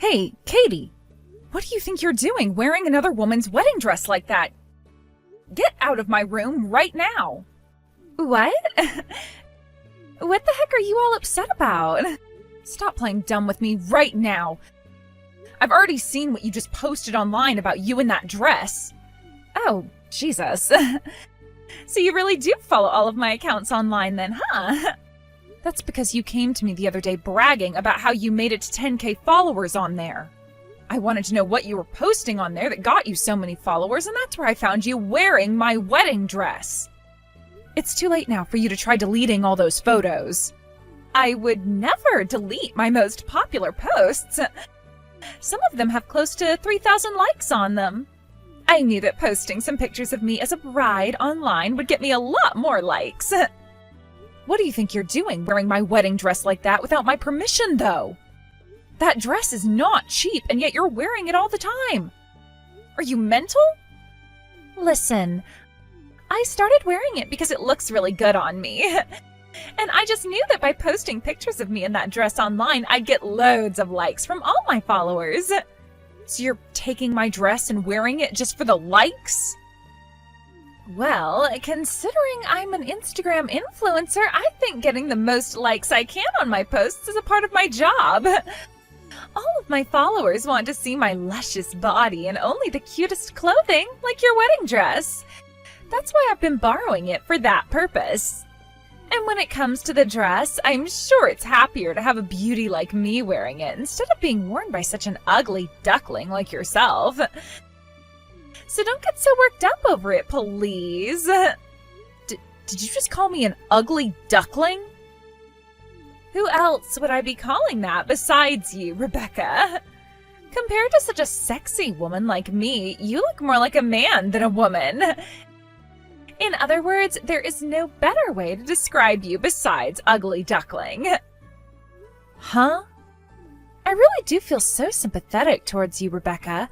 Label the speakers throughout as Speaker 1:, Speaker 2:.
Speaker 1: Hey, Katie! What do you think you're doing wearing another woman's wedding dress like that? Get out of my room right now! What? What the heck are you all upset about? Stop playing dumb with me right now. I've already seen what you just posted online about you in that dress. Oh, Jesus. So you really do follow all of my accounts online then, huh? That's because you came to me the other day bragging about how you made it to 10K followers on there. I wanted to know what you were posting on there that got you so many followers, and that's where I found you wearing my wedding dress. It's too late now for you to try deleting all those photos. I would never delete my most popular posts. Some of them have close to 3,000 likes on them. I knew that posting some pictures of me as a bride online would get me a lot more likes. What do you think you're doing wearing my wedding dress like that without my permission, though? That dress is not cheap, and yet you're wearing it all the time. Are you mental? Listen, I started wearing it because it looks really good on me. And I just knew that by posting pictures of me in that dress online, I'd get loads of likes from all my followers. So you're taking my dress and wearing it just for the likes? Well, considering I'm an Instagram influencer, I think getting the most likes I can on my posts is a part of my job. All of my followers want to see my luscious body and only the cutest clothing, like your wedding dress. That's why I've been borrowing it for that purpose. And when it comes to the dress, I'm sure it's happier to have a beauty like me wearing it instead of being worn by such an ugly duckling like yourself. So don't get so worked up over it, please. Did you just call me an ugly duckling? Who else would I be calling that besides you, Rebecca? Compared to such a sexy woman like me, you look more like a man than a woman. In other words, there is no better way to describe you besides ugly duckling. Huh? I really do feel so sympathetic towards you, Rebecca.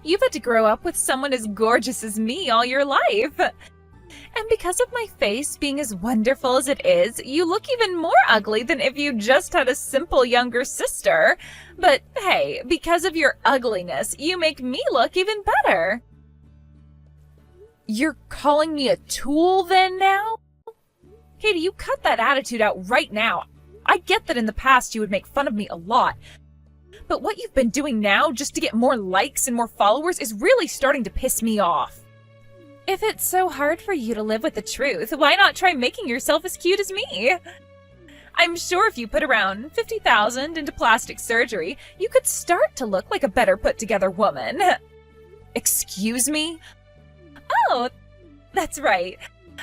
Speaker 1: You've had to grow up with someone as gorgeous as me all your life. And because of my face being as wonderful as it is, you look even more ugly than if you just had a simple younger sister. But hey, because of your ugliness, you make me look even better. You're calling me a tool then now? Katie, you cut that attitude out right now. I get that in the past you would make fun of me a lot. But what you've been doing now just to get more likes and more followers is really starting to piss me off. If it's so hard for you to live with the truth, why not try making yourself as cute as me? I'm sure if you put around $50,000 into plastic surgery, you could start to look like a better put-together woman. Excuse me? Oh, that's right.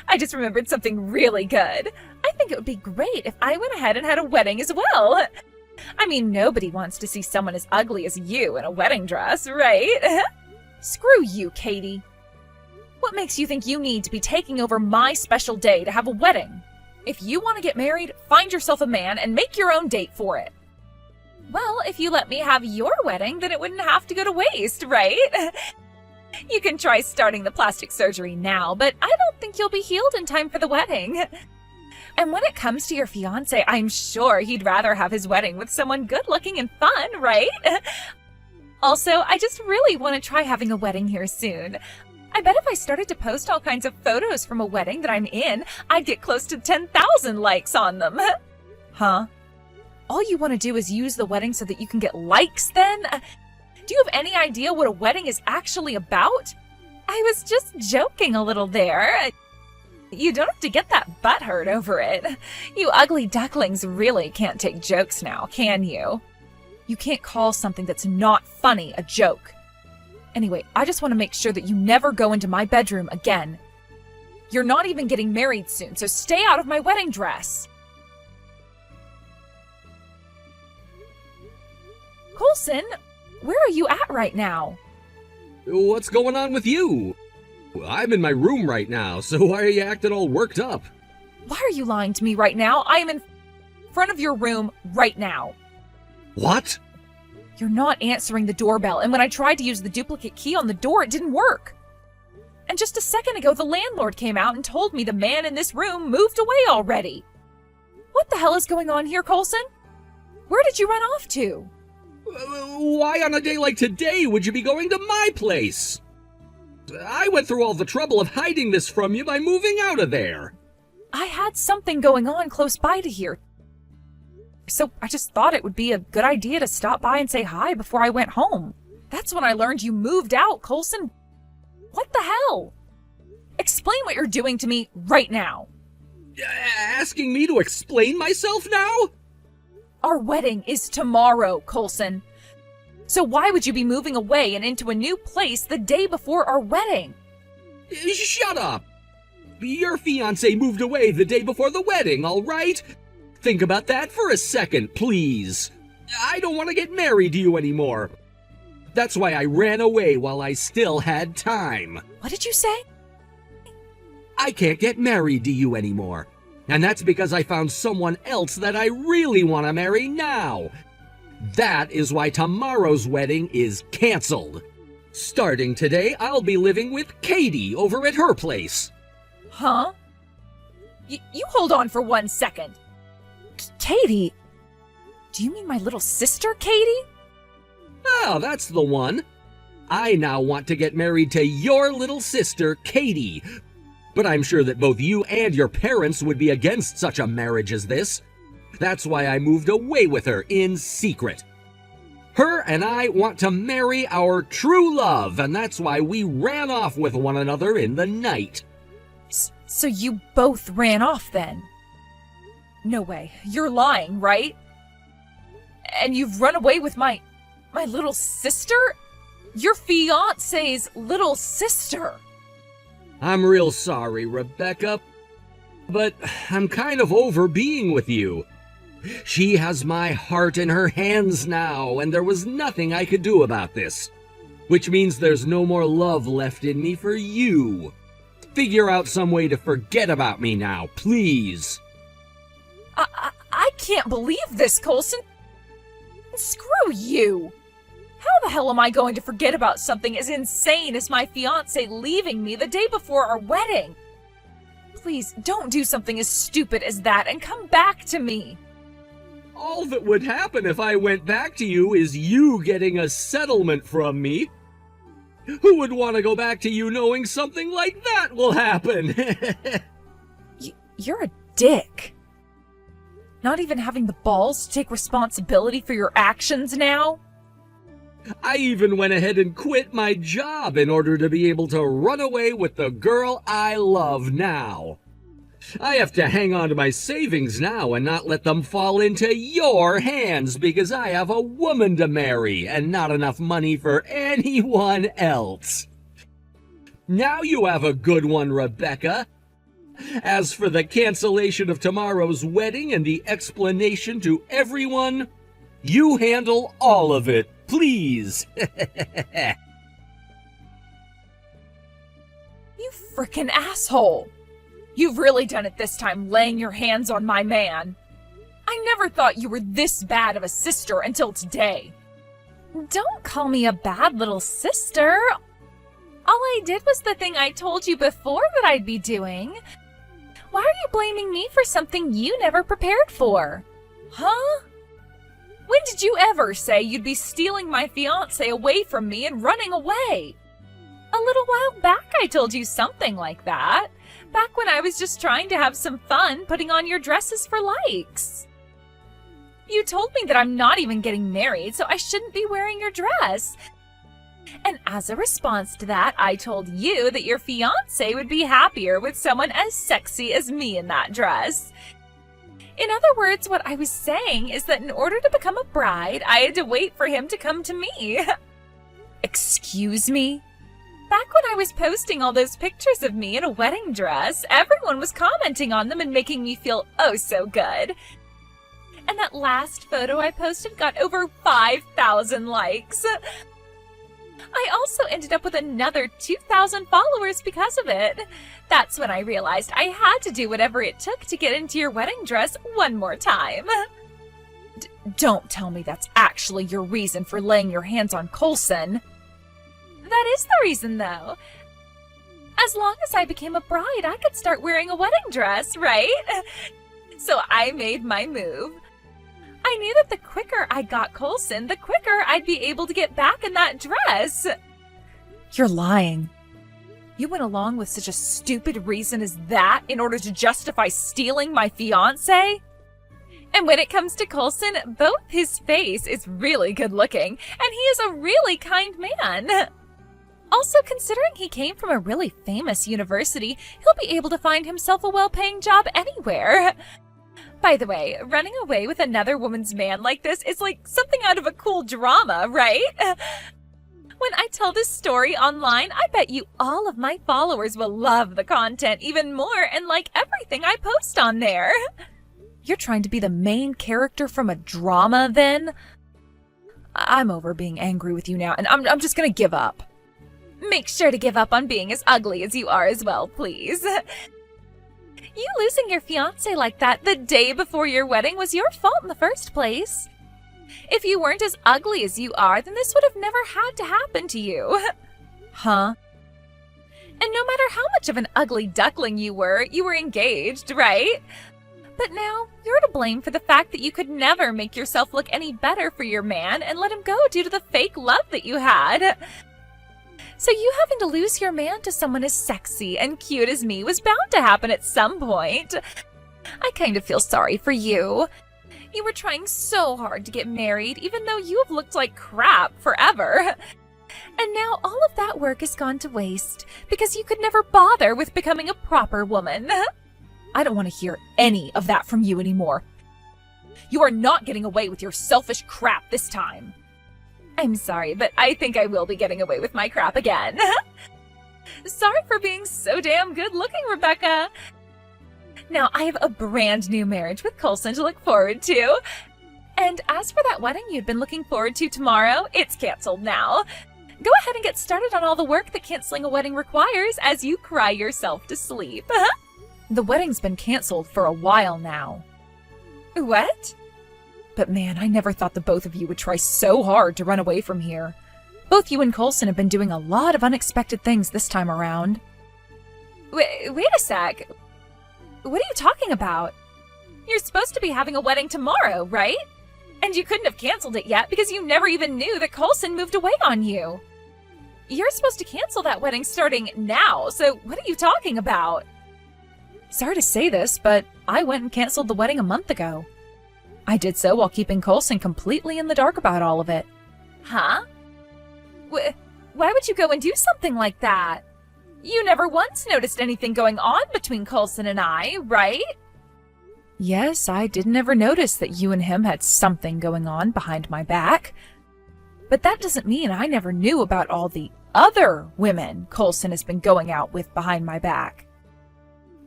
Speaker 1: I just remembered something really good. I think it would be great if I went ahead and had a wedding as well. I mean, nobody wants to see someone as ugly as you in a wedding dress, right? Screw you, Katie. What makes you think you need to be taking over my special day to have a wedding? If you want to get married, find yourself a man and make your own date for it. Well, if you let me have your wedding, then it wouldn't have to go to waste, right? You can try starting the plastic surgery now, but I don't think you'll be healed in time for the wedding. And when it comes to your fiancé, I'm sure he'd rather have his wedding with someone good-looking and fun, right? Also, I just really want to try having a wedding here soon. I bet if I started to post all kinds of photos from a wedding that I'm in, I'd get close to 10,000 likes on them. Huh? All you want to do is use the wedding so that you can get likes then? Do you have any idea what a wedding is actually about? I was just joking a little there. You don't have to get that butthurt over it. You ugly ducklings really can't take jokes now, can you? You can't call something that's not funny a joke. Anyway, I just want to make sure that you never go into my bedroom again. You're not even getting married soon, so stay out of my wedding dress. Coulson, where are you at right now?
Speaker 2: What's going on with you? I'm in my room right now, so why are you acting all worked up?
Speaker 1: Why are you lying to me right now? I am in front of your room right now.
Speaker 2: What?
Speaker 1: You're not answering the doorbell, and when I tried to use the duplicate key on the door, it didn't work. And just a second ago, the landlord came out and told me the man in this room moved away already. What the hell is going on here, Coulson? Where did you run off to?
Speaker 2: Why on a day like today would you be going to my place? I went through all the trouble of hiding this from you by moving out of there.
Speaker 1: I had something going on close by to here, so I just thought it would be a good idea to stop by and say hi before I went home. That's when I learned you moved out, Coulson. What the hell? Explain what you're doing to me right now.
Speaker 2: Asking me to explain myself now?
Speaker 1: Our wedding is tomorrow, Coulson. So why would you be moving away and into a new place the day before our wedding?
Speaker 2: Shut up! Your fiancé moved away the day before the wedding, all right? Think about that for a second, please. I don't want to get married to you anymore. That's why I ran away while I still had time.
Speaker 1: What did you say?
Speaker 2: I can't get married to you anymore. And that's because I found someone else that I really want to marry now. That is why tomorrow's wedding is canceled. Starting today, I'll be living with Katie over at her place.
Speaker 1: Huh? You hold on for 1 second. Katie? Do you mean my little sister, Katie?
Speaker 2: Oh, that's the one. I now want to get married to your little sister, Katie. But I'm sure that both you and your parents would be against such a marriage as this. That's why I moved away with her in secret. Her and I want to marry our true love, and that's why we ran off with one another in the night.
Speaker 1: So you both ran off then? No way. You're lying, right? And you've run away with my little sister? Your fiancé's little sister.
Speaker 2: I'm real sorry, Rebecca, but I'm kind of over being with you. She has my heart in her hands now, and there was nothing I could do about this. Which means there's no more love left in me for you. Figure out some way to forget about me now, please.
Speaker 1: I can't believe this, Coulson. Screw you. How the hell am I going to forget about something as insane as my fiancé leaving me the day before our wedding? Please, don't do something as stupid as that and come back to me.
Speaker 2: All that would happen if I went back to you is you getting a settlement from me. Who would want to go back to you knowing something like that will happen?
Speaker 1: You're a dick. Not even having the balls to take responsibility for your actions now?
Speaker 2: I even went ahead and quit my job in order to be able to run away with the girl I love now. I have to hang on to my savings now and not let them fall into your hands because I have a woman to marry and not enough money for anyone else. Now you have a good one, Rebecca. As for the cancellation of tomorrow's wedding and the explanation to everyone, you handle all of it, please.
Speaker 1: You frickin' asshole. You've really done it this time, laying your hands on my man. I never thought you were this bad of a sister until today. Don't call me a bad little sister. All I did was the thing I told you before that I'd be doing. Why are you blaming me for something you never prepared for? Huh? When did you ever say you'd be stealing my fiancé away from me and running away? A little while back I told you something like that. Back when I was just trying to have some fun putting on your dresses for likes. You told me that I'm not even getting married, so I shouldn't be wearing your dress. And as a response to that, I told you that your fiancé would be happier with someone as sexy as me in that dress. In other words, what I was saying is that in order to become a bride, I had to wait for him to come to me. Excuse me? Back when I was posting all those pictures of me in a wedding dress, everyone was commenting on them and making me feel oh so good. And that last photo I posted got over 5,000 likes. I also ended up with another 2,000 followers because of it. That's when I realized I had to do whatever it took to get into your wedding dress one more time. Don't tell me that's actually your reason for laying your hands on Coulson. That is the reason, though. As long as I became a bride, I could start wearing a wedding dress, right? So I made my move. I knew that the quicker I got Coulson, the quicker I'd be able to get back in that dress. You're lying. You went along with such a stupid reason as that in order to justify stealing my fiancé? And when it comes to Coulson, both his face is really good looking, and he is a really kind man. Also, considering he came from a really famous university, he'll be able to find himself a well-paying job anywhere. By the way, running away with another woman's man like this is like something out of a cool drama, right? When I tell this story online, I bet you all of my followers will love the content even more and like everything I post on there. You're trying to be the main character from a drama, then? I'm over being angry with you now, and I'm just gonna give up. Make sure to give up on being as ugly as you are as well, please. You losing your fiancé like that the day before your wedding was your fault in the first place. If you weren't as ugly as you are, then this would have never had to happen to you. Huh? And no matter how much of an ugly duckling you were engaged, right? But now, you're to blame for the fact that you could never make yourself look any better for your man and let him go due to the fake love that you had. So you having to lose your man to someone as sexy and cute as me was bound to happen at some point. I kind of feel sorry for you. You were trying so hard to get married, even though you have looked like crap forever. And now all of that work has gone to waste because you could never bother with becoming a proper woman. I don't want to hear any of that from you anymore. You are not getting away with your selfish crap this time. I'm sorry, but I think I will be getting away with my crap again. Sorry for being so damn good looking, Rebecca. Now, I have a brand new marriage with Coulson to look forward to. And as for that wedding you'd been looking forward to tomorrow, it's canceled now. Go ahead and get started on all the work that canceling a wedding requires as you cry yourself to sleep. The wedding's been canceled for a while now. What? But man, I never thought the both of you would try so hard to run away from here. Both you and Coulson have been doing a lot of unexpected things this time around. Wait a sec. What are you talking about? You're supposed to be having a wedding tomorrow, right? And you couldn't have canceled it yet because you never even knew that Coulson moved away on you. You're supposed to cancel that wedding starting now, so what are you talking about? Sorry to say this, but I went and canceled the wedding a month ago. I did so while keeping Coulson completely in the dark about all of it. Huh? Why would you go and do something like that? You never once noticed anything going on between Coulson and I, right? Yes, I didn't ever notice that you and him had something going on behind my back. But that doesn't mean I never knew about all the other women Coulson has been going out with behind my back.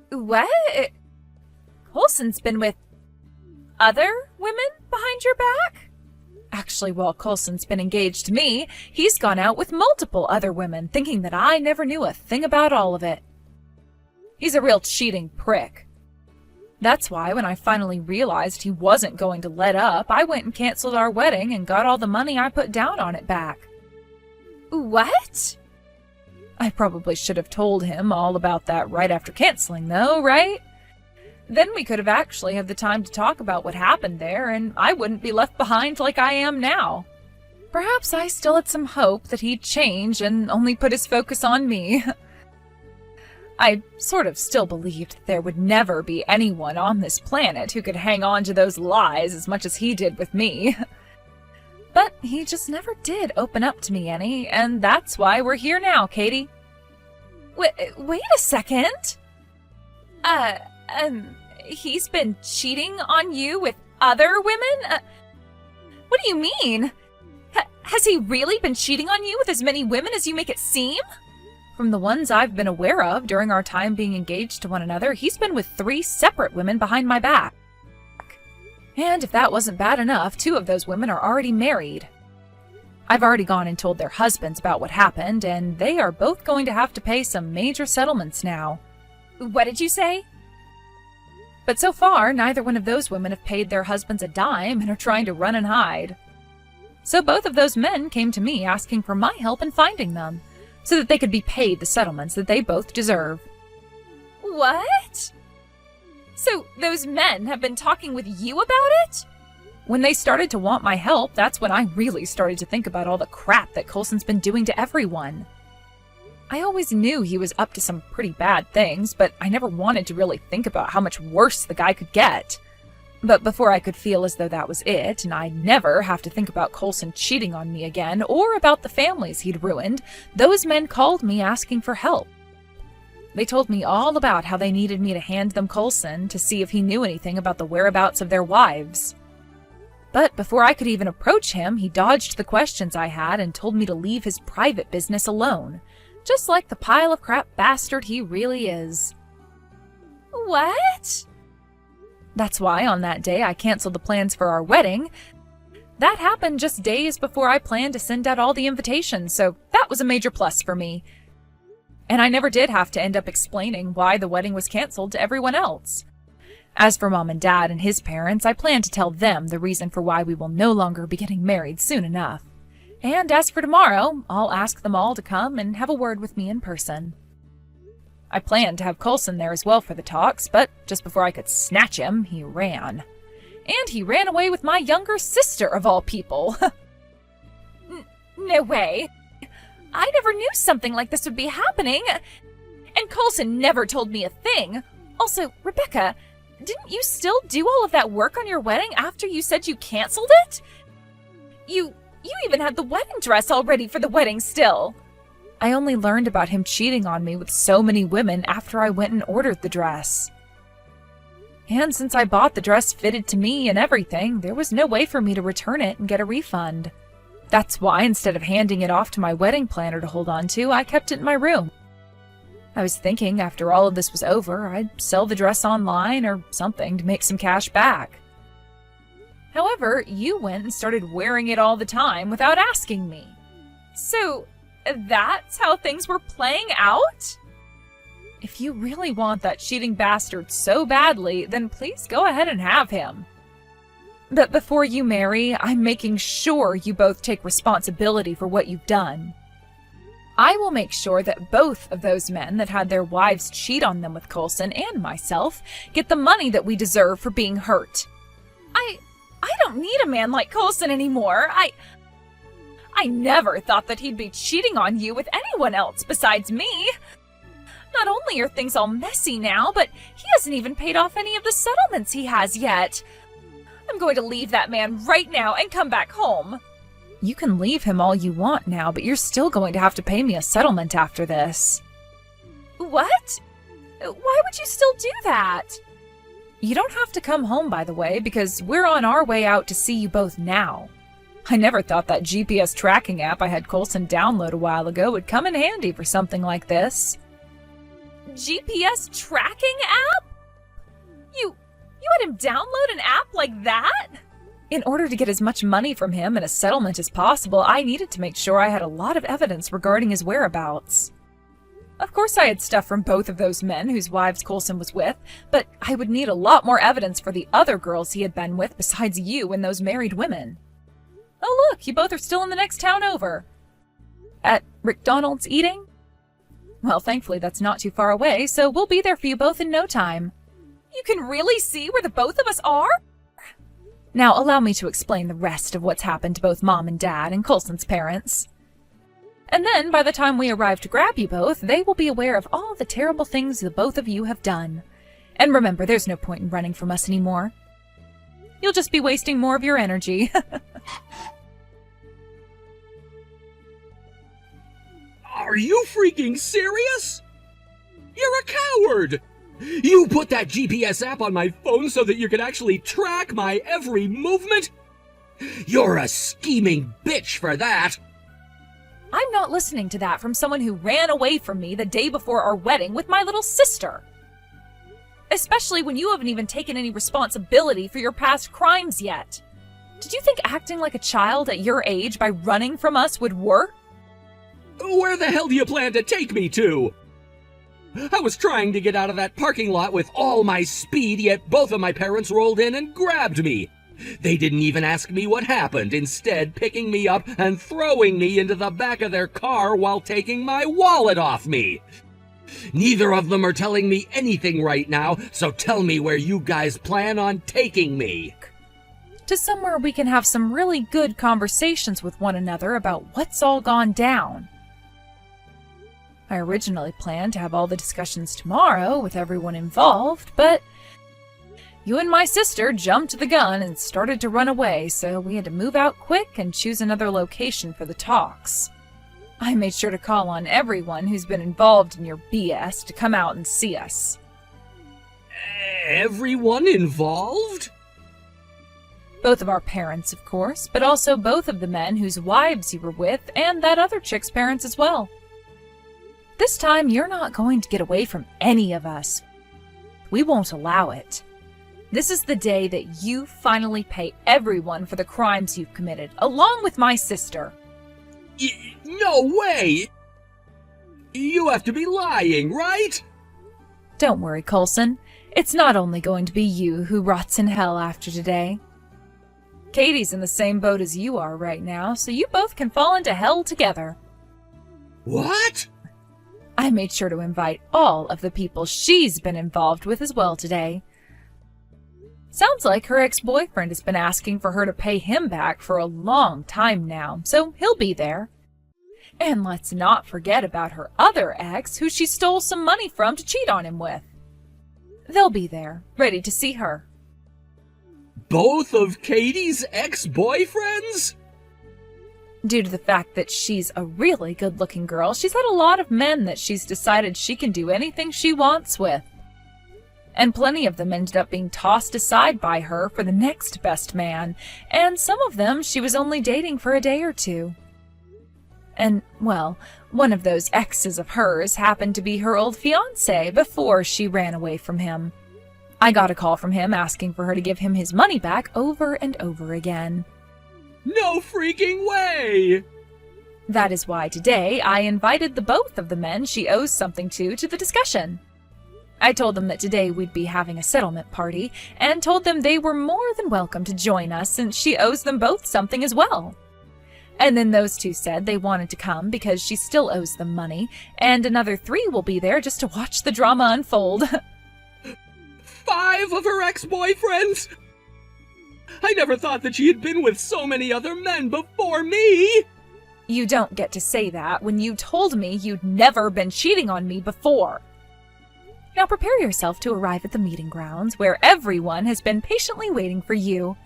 Speaker 1: What? Coulson's been with other women behind your back? Actually, while Coulson's been engaged to me, he's gone out with multiple other women, thinking that I never knew a thing about all of it. He's a real cheating prick. That's why when I finally realized he wasn't going to let up, I went and canceled our wedding and got all the money I put down on it back. What? I probably should have told him all about that right after canceling, though, right? Then we could have actually had the time to talk about what happened there, and I wouldn't be left behind like I am now. Perhaps I still had some hope that he'd change and only put his focus on me. I sort of still believed that there would never be anyone on this planet who could hang on to those lies as much as he did with me. But he just never did open up to me any, and that's why we're here now, Katie. Wait a second. He's been cheating on you with other women? What do you mean? Has he really been cheating on you with as many women as you make it seem? From the ones I've been aware of during our time being engaged to one another, he's been with 3 separate women behind my back. And if that wasn't bad enough, 2 of those women are already married. I've already gone and told their husbands about what happened, and they are both going to have to pay some major settlements now. What did you say? But so far, neither one of those women have paid their husbands a dime and are trying to run and hide. So both of those men came to me asking for my help in finding them, so that they could be paid the settlements that they both deserve. What? So those men have been talking with you about it? When they started to want my help, that's when I really started to think about all the crap that Coulson's been doing to everyone. I always knew he was up to some pretty bad things, but I never wanted to really think about how much worse the guy could get. But before I could feel as though that was it, and I'd never have to think about Coulson cheating on me again, or about the families he'd ruined, those men called me asking for help. They told me all about how they needed me to hand them Coulson to see if he knew anything about the whereabouts of their wives. But before I could even approach him, he dodged the questions I had and told me to leave his private business alone, just like the pile of crap bastard he really is. What? That's why on that day I canceled the plans for our wedding. That happened just days before I planned to send out all the invitations, so that was a major plus for me. And I never did have to end up explaining why the wedding was canceled to everyone else. As for Mom and Dad and his parents, I plan to tell them the reason for why we will no longer be getting married soon enough. And as for tomorrow, I'll ask them all to come and have a word with me in person. I planned to have Coulson there as well for the talks, but just before I could snatch him, he ran. And he ran away with my younger sister, of all people. No way. I never knew something like this would be happening. And Coulson never told me a thing. Also, Rebecca, didn't you still do all of that work on your wedding after you said you canceled it? You even had the wedding dress all ready for the wedding still. I only learned about him cheating on me with so many women after I went and ordered the dress. And since I bought the dress fitted to me and everything, there was no way for me to return it and get a refund. That's why, instead of handing it off to my wedding planner to hold on to, I kept it in my room. I was thinking after all of this was over, I'd sell the dress online or something to make some cash back. However, you went and started wearing it all the time without asking me. So, that's how things were playing out? If you really want that cheating bastard so badly, then please go ahead and have him. But before you marry, I'm making sure you both take responsibility for what you've done. I will make sure that both of those men that had their wives cheat on them with Coulson and myself get the money that we deserve for being hurt. I don't need a man like Coulson anymore. I never thought that he'd be cheating on you with anyone else besides me. Not only are things all messy now, but he hasn't even paid off any of the settlements he has yet. I'm going to leave that man right now and come back home. You can leave him all you want now, but you're still going to have to pay me a settlement after this. What? Why would you still do that? You don't have to come home, by the way, because we're on our way out to see you both now. I never thought that GPS tracking app I had Coulson download a while ago would come in handy for something like this. GPS tracking app? You had him download an app like that? In order to get as much money from him and a settlement as possible, I needed to make sure I had a lot of evidence regarding his whereabouts. Of course I had stuff from both of those men whose wives Coulson was with, but I would need a lot more evidence for the other girls he had been with besides you and those married women. Oh look, you both are still in the next town over. At McDonald's eating? Well, thankfully that's not too far away, so we'll be there for you both in no time. You can really see where the both of us are? Now allow me to explain the rest of what's happened to both Mom and Dad and Coulson's parents. And then, by the time we arrive to grab you both, they will be aware of all the terrible things the both of you have done. And remember, there's no point in running from us anymore. You'll just be wasting more of your energy.
Speaker 2: Are you freaking serious? You're a coward! You put that GPS app on my phone so that you could actually track my every movement? You're a scheming bitch for that!
Speaker 1: I'm not listening to that from someone who ran away from me the day before our wedding with my little sister. Especially when you haven't even taken any responsibility for your past crimes yet. Did you think acting like a child at your age by running from us would work?
Speaker 2: Where the hell do you plan to take me to? I was trying to get out of that parking lot with all my speed, yet both of my parents rolled in and grabbed me. They didn't even ask me what happened, instead picking me up and throwing me into the back of their car while taking my wallet off me. Neither of them are telling me anything right now, so tell me where you guys plan on taking me.
Speaker 1: to somewhere we can have some really good conversations with one another about what's all gone down. I originally planned to have all the discussions tomorrow with everyone involved, but you and my sister jumped the gun and started to run away, so we had to move out quick and choose another location for the talks. I made sure to call on everyone who's been involved in your BS to come out and see us.
Speaker 2: Everyone involved?
Speaker 1: Both of our parents, of course, but also both of the men whose wives you were with and that other chick's parents as well. This time, you're not going to get away from any of us. We won't allow it. This is the day that you finally pay everyone for the crimes you've committed, along with my sister.
Speaker 2: No way! You have to be lying, right?
Speaker 1: Don't worry, Coulson. It's not only going to be you who rots in hell after today. Katie's in the same boat as you are right now, so you both can fall into hell together.
Speaker 2: What?
Speaker 1: I made sure to invite all of the people she's been involved with as well today. Sounds like her ex-boyfriend has been asking for her to pay him back for a long time now, so he'll be there. And let's not forget about her other ex, who she stole some money from to cheat on him with. They'll be there, ready to see her.
Speaker 2: Both of Katie's ex-boyfriends?
Speaker 1: Due to the fact that she's a really good-looking girl, she's had a lot of men that she's decided she can do anything she wants with. And plenty of them ended up being tossed aside by her for the next best man, and some of them she was only dating for a day or two. And, well, one of those exes of hers happened to be her old fiancé before she ran away from him. I got a call from him asking for her to give him his money back over and over again.
Speaker 2: No freaking way!
Speaker 1: That is why today I invited the both of the men she owes something to the discussion. I told them that today we'd be having a settlement party, and told them they were more than welcome to join us since she owes them both something as well. And then those two said they wanted to come because she still owes them money, and another 3 will be there just to watch the drama unfold.
Speaker 2: 5 of her ex-boyfriends? I never thought that she had been with so many other men before me!
Speaker 1: You don't get to say that when you told me you'd never been cheating on me before. Now prepare yourself to arrive at the meeting grounds where everyone has been patiently waiting for you.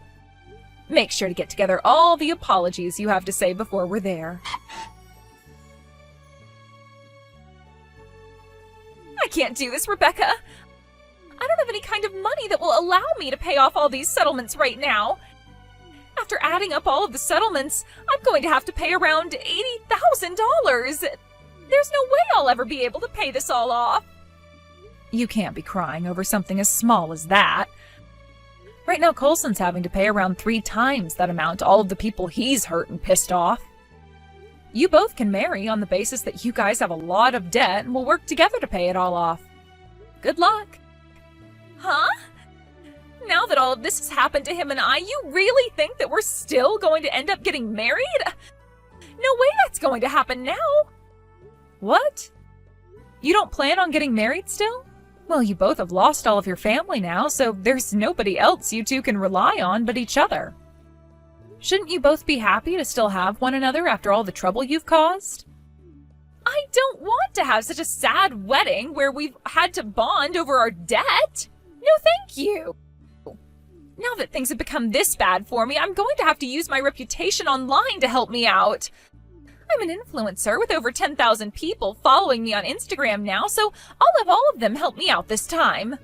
Speaker 1: Make sure to get together all the apologies you have to say before we're there. I can't do this, Rebecca. I don't have any kind of money that will allow me to pay off all these settlements right now. After adding up all of the settlements, I'm going to have to pay around $80,000. There's no way I'll ever be able to pay this all off. You can't be crying over something as small as that. Right now, Coulson's having to pay around 3 times that amount to all of the people he's hurt and pissed off. You both can marry on the basis that you guys have a lot of debt and will work together to pay it all off. Good luck. Huh? Now that all of this has happened to him and I, you really think that we're still going to end up getting married? No way that's going to happen now. What? You don't plan on getting married still? Well, you both have lost all of your family now, so there's nobody else you two can rely on but each other. Shouldn't you both be happy to still have one another after all the trouble you've caused? I don't want to have such a sad wedding where we've had to bond over our debt. No, thank you. Now that things have become this bad for me, I'm going to have to use my reputation online to help me out. I'm an influencer with over 10,000 people following me on Instagram now, so I'll have all of them help me out this time.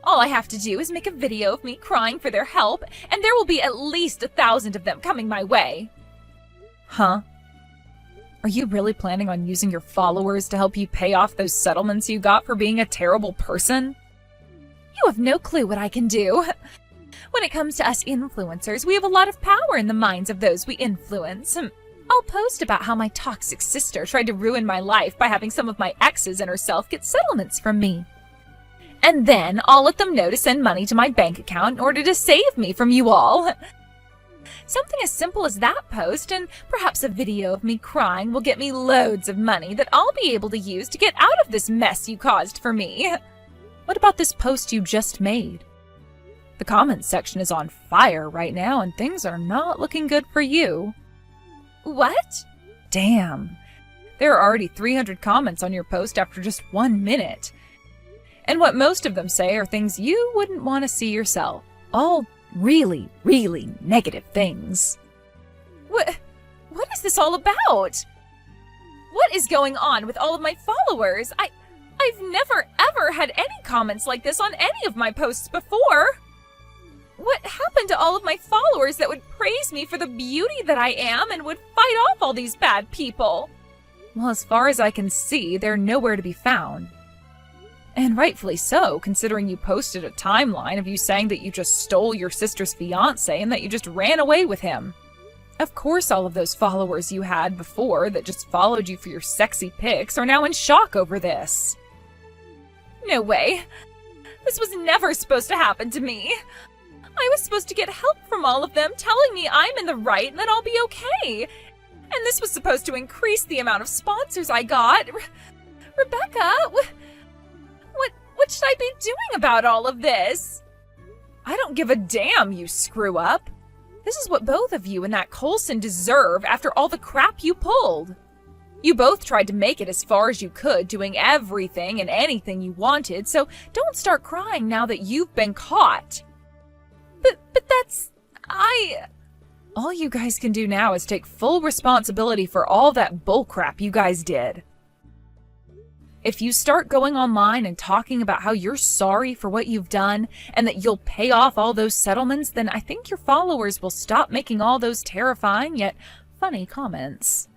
Speaker 1: All I have to do is make a video of me crying for their help, and there will be at least 1,000 of them coming my way. Huh? Are you really planning on using your followers to help you pay off those settlements you got for being a terrible person? You have no clue what I can do. When it comes to us influencers, we have a lot of power in the minds of those we influence. I'll post about how my toxic sister tried to ruin my life by having some of my exes and herself get settlements from me. And then I'll let them know to send money to my bank account in order to save me from you all. Something as simple as that post and perhaps a video of me crying will get me loads of money that I'll be able to use to get out of this mess you caused for me. What about this post you just made? The comments section is on fire right now, and things are not looking good for you. What? Damn. There are already 300 comments on your post after just 1 minute. And what most of them say are things you wouldn't want to see yourself. All really, really negative things. What is this all about? What is going on with all of my followers? I've never ever had any comments like this on any of my posts before. What happened to all of my followers that would praise me for the beauty that I am and would fight off all these bad people? Well, as far as I can see, they're nowhere to be found. And rightfully so, considering you posted a timeline of you saying that you just stole your sister's fiancé and that you just ran away with him. Of course all of those followers you had before that just followed you for your sexy pics are now in shock over this. No way. This was never supposed to happen to me. I was supposed to get help from all of them telling me I'm in the right and that I'll be okay. And this was supposed to increase the amount of sponsors I got. Rebecca, what should I be doing about all of this? I don't give a damn, you screw up. This is what both of you and that Coulson deserve after all the crap you pulled. You both tried to make it as far as you could, doing everything and anything you wanted, so don't start crying now that you've been caught. But that's... All you guys can do now is take full responsibility for all that bullcrap you guys did. If you start going online and talking about how you're sorry for what you've done and that you'll pay off all those settlements, then I think your followers will stop making all those terrifying yet funny comments.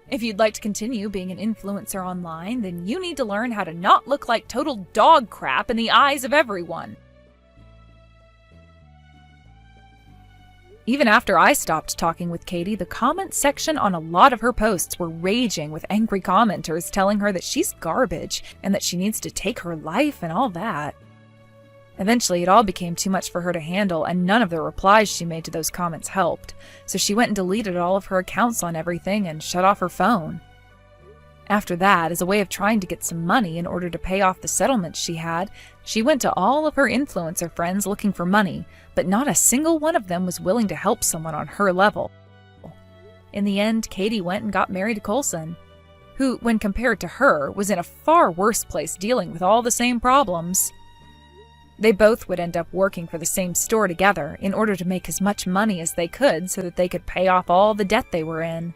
Speaker 1: If you'd like to continue being an influencer online, then you need to learn how to not look like total dog crap in the eyes of everyone. Even after I stopped talking with Katie, the comment section on a lot of her posts were raging with angry commenters telling her that she's garbage and that she needs to take her life and all that. Eventually, it all became too much for her to handle, and none of the replies she made to those comments helped, so she went and deleted all of her accounts on everything and shut off her phone. After that, as a way of trying to get some money in order to pay off the settlements she had, she went to all of her influencer friends looking for money, but not a single one of them was willing to help someone on her level. In the end, Katie went and got married to Coulson, who, when compared to her, was in a far worse place dealing with all the same problems. They both would end up working for the same store together in order to make as much money as they could so that they could pay off all the debt they were in.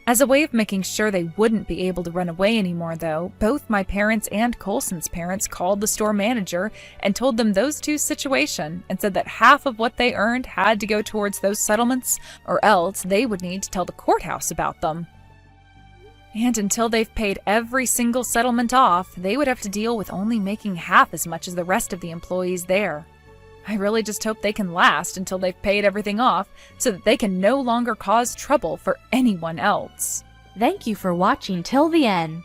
Speaker 1: As a way of making sure they wouldn't be able to run away anymore, though, both my parents and Coulson's parents called the store manager and told them those two's situation and said that half of what they earned had to go towards those settlements, or else they would need to tell the courthouse about them. And until they've paid every single settlement off, they would have to deal with only making half as much as the rest of the employees there. I really just hope they can last until they've paid everything off so that they can no longer cause trouble for anyone else.
Speaker 3: Thank you for watching till the end.